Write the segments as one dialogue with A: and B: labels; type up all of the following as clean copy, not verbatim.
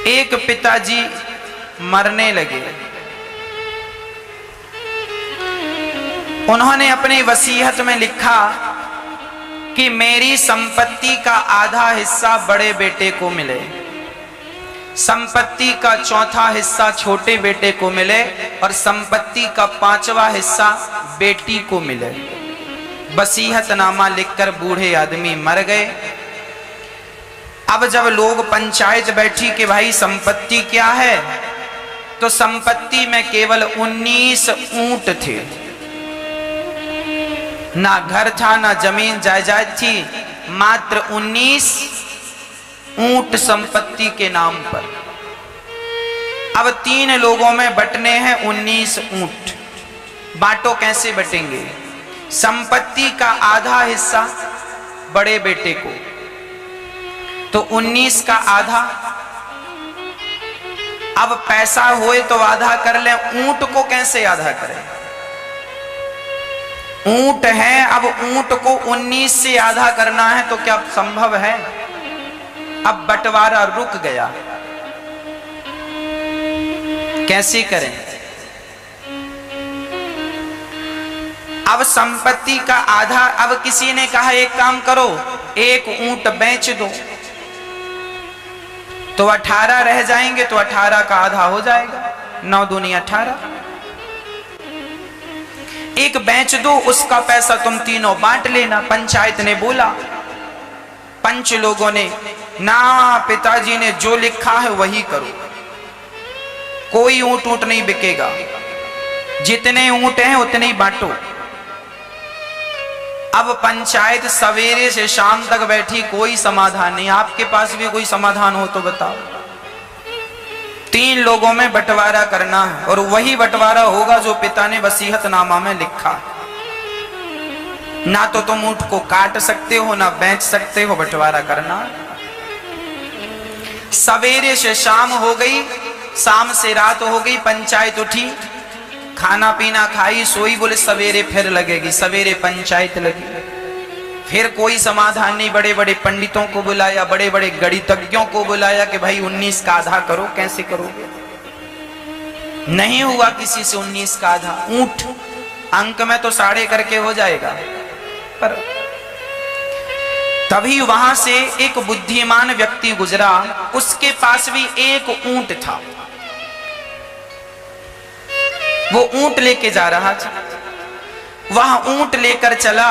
A: एक पिताजी मरने लगे। उन्होंने अपनी वसीयत में लिखा कि मेरी संपत्ति का आधा हिस्सा बड़े बेटे को मिले, संपत्ति का चौथा हिस्सा छोटे बेटे को मिले और संपत्ति का 5वां हिस्सा बेटी को मिले। वसीयतनामा लिखकर बूढ़े आदमी मर गए। अब जब लोग पंचायत बैठी कि भाई संपत्ति क्या है, तो संपत्ति में केवल 19 ऊंट थे। ना घर था, ना जमीन जायदाद थी, मात्र 19 ऊंट संपत्ति के नाम पर। अब 3 लोगों में बंटने हैं 19 ऊंट। बांटो, कैसे बटेंगे? संपत्ति का आधा हिस्सा बड़े बेटे को, तो 19 का आधा। अब पैसा होए तो आधा कर ले, ऊंट को कैसे आधा करें? ऊंट है, अब ऊंट को 19 से आधा करना है तो क्या संभव है? अब बंटवारा रुक गया, कैसे करें? अब संपत्ति का आधा, अब किसी ने कहा एक काम करो, एक ऊंट बेच दो तो 18 रह जाएंगे, तो 18 का आधा हो जाएगा, 9 दूनी 18। एक बेच दो, उसका पैसा तुम तीनों बांट लेना। पंचायत ने बोला, पंच लोगों ने, ना पिताजी ने जो लिखा है वही करो, कोई ऊंट नहीं बिकेगा, जितने ऊंट हैं उतने ही बांटो। अब पंचायत सवेरे से शाम तक बैठी, कोई समाधान नहीं। आपके पास भी कोई समाधान हो तो बताओ। 3 लोगों में बंटवारा करना है और वही बंटवारा होगा जो पिता ने वसीयतनामा में लिखा। ना तो तुम ऊंट को काट सकते हो, ना बेच सकते हो, बंटवारा करना। सवेरे से शाम हो गई, शाम से रात हो गई, पंचायत उठी, खाना पीना खाई, सोई, बोले सवेरे फिर लगेगी। सवेरे पंचायत लगी, फिर कोई समाधान नहीं। बड़े बड़े पंडितों को बुलाया, बड़े बड़े गणितज्ञों को बुलाया कि भाई 19 का आधा करो, कैसे करोगे? नहीं हुआ किसी से 19 का आधा। ऊंट अंक में तो 1.5 करके हो जाएगा, पर तभी वहां से एक बुद्धिमान व्यक्ति गुजरा, उसके पास भी एक ऊंट था। वो ऊंट लेके जा रहा था, वहां ऊंट लेकर चला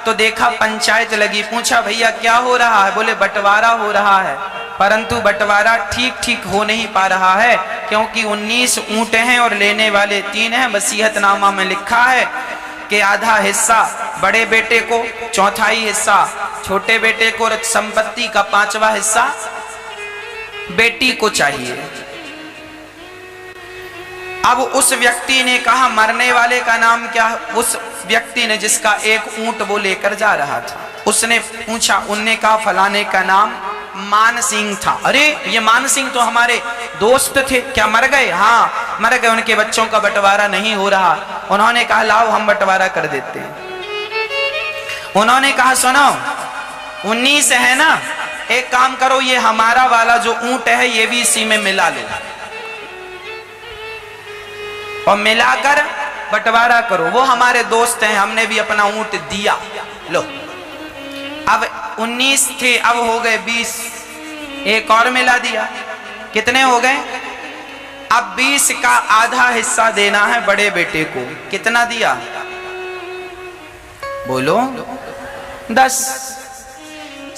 A: तो देखा पंचायत लगी। पूछा भैया क्या हो रहा है? बोले बंटवारा हो रहा है, परंतु बंटवारा ठीक हो नहीं पा रहा है, क्योंकि 19 ऊंट हैं और लेने वाले 3 हैं। वसीयतनामा में लिखा है कि आधा हिस्सा बड़े बेटे को, चौथाई हिस्सा छोटे बेटे को, और संपत्ति का 5वां हिस्सा बेटी को चाहिए। अब उस व्यक्ति ने कहा, मरने वाले का नाम क्या? उस व्यक्ति ने जिसका एक ऊंट वो लेकर जा रहा था, उसने पूछा, उनने कहा फलाने का नाम मान सिंह था। अरे ये मान सिंह तो हमारे दोस्त थे, क्या मर गए? हाँ मर गए, उनके बच्चों का बंटवारा नहीं हो रहा। उन्होंने कहा लाओ हम बंटवारा कर देते हैं। उन्होंने कहा सुनो, 19 है ना, एक काम करो, ये हमारा वाला जो ऊंट है ये भी इसी में मिला लो और मिलाकर बंटवारा करो। वो हमारे दोस्त हैं, हमने भी अपना ऊंट दिया, लो। अब 19 थे, अब हो गए 20, एक और मिला दिया, कितने हो गए? अब 20 का आधा हिस्सा देना है बड़े बेटे को। कितना दिया? बोलो 10।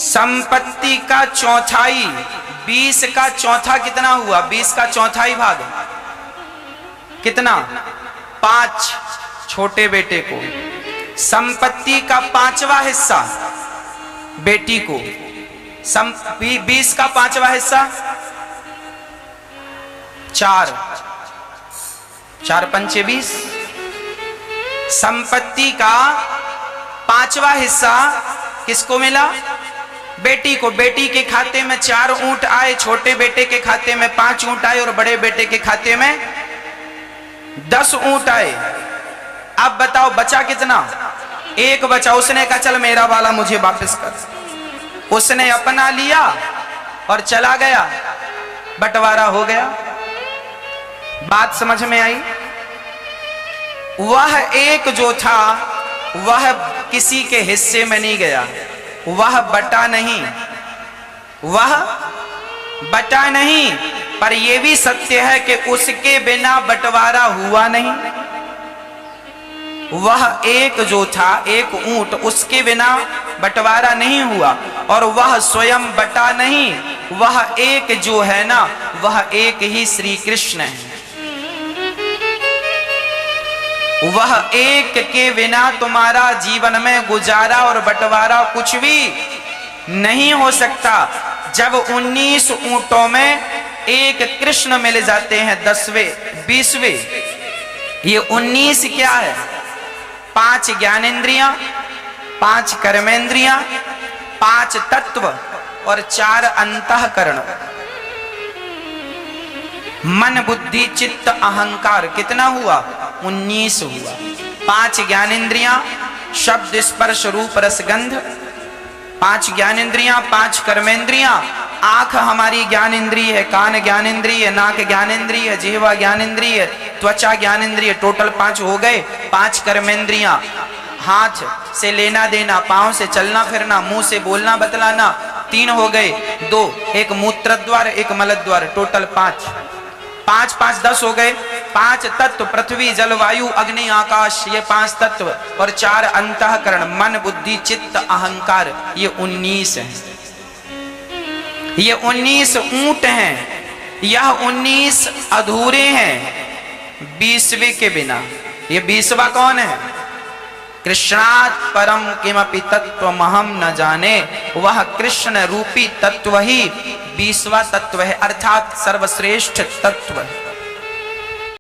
A: संपत्ति का चौथाई, 20 का चौथा कितना हुआ? 20 का चौथाई भाग कितना? 5 छोटे बेटे को। संपत्ति का 5वां हिस्सा बेटी को। 20 का 5वां हिस्सा 4, 4 पंचे 20। संपत्ति का 5वां हिस्सा किसको मिला? बेटी को। बेटी के खाते में 4 ऊंट आए, छोटे बेटे के खाते में 5 ऊंट आए और बड़े बेटे के खाते में 10 ऊंट आए। अब बताओ बचा कितना? एक बचा। उसने कहा चल मेरा वाला मुझे वापस कर। उसने अपना लिया और चला गया। बंटवारा हो गया। बात समझ में आई? वह एक जो था वह किसी के हिस्से में नहीं गया, वह बटा नहीं, वह बटा नहीं। पर यह भी सत्य है कि उसके बिना बंटवारा हुआ नहीं। वह एक जो था, एक ऊंट, उसके बिना बंटवारा नहीं हुआ और वह स्वयं बटा नहीं। वह एक जो है ना, वह एक ही श्री कृष्ण है। वह एक के बिना तुम्हारा जीवन में गुजारा और बंटवारा कुछ भी नहीं हो सकता। जब 19 ऊंटों में एक कृष्ण मिल जाते हैं 10वें 20वें, ये 19 क्या है? 5 ज्ञानेंद्रियां, 5 कर्मेंद्रियां, 5 तत्व और 4 अंतःकरण। मन बुद्धि चित्त अहंकार कितना हुआ? 19 हुआ। 5 ज्ञानेंद्रियां, शब्द स्पर्श रूप रस गंध, 5 ज्ञानेंद्रियां, 5 कर्मेंद्रियां। आंख हमारी ज्ञानेंद्रिय है, कान ज्ञानेंद्रिय, नाक ज्ञानेंद्रिय, जिह्वा ज्ञानेंद्रिय, त्वचा ज्ञानेंद्रिय, टोटल 5 हो गए। 5 कर्मेंद्रियां, हाथ से लेना देना, पांव से चलना फिरना, मुंह से बोलना बतलाना, 3 हो गए। 2, एक मूत्र द्वार, एक मल द्वार, टोटल 5। 5 5 10 हो गए। 5 तत्व, पृथ्वी जल वायु अग्नि आकाश, ये 5 तत्व और 4 अंतःकरण, मन बुद्धि चित्त अहंकार, ये 19 है। ये 19 ऊंट हैं। यह 19 अधूरे हैं 20वें के बिना। ये 20वां कौन है? कृष्णात् परम किमपि तत्त्वमहं न जाने। वह कृष्ण रूपी तत्व ही 20वां तत्व है, अर्थात सर्वश्रेष्ठ तत्व है।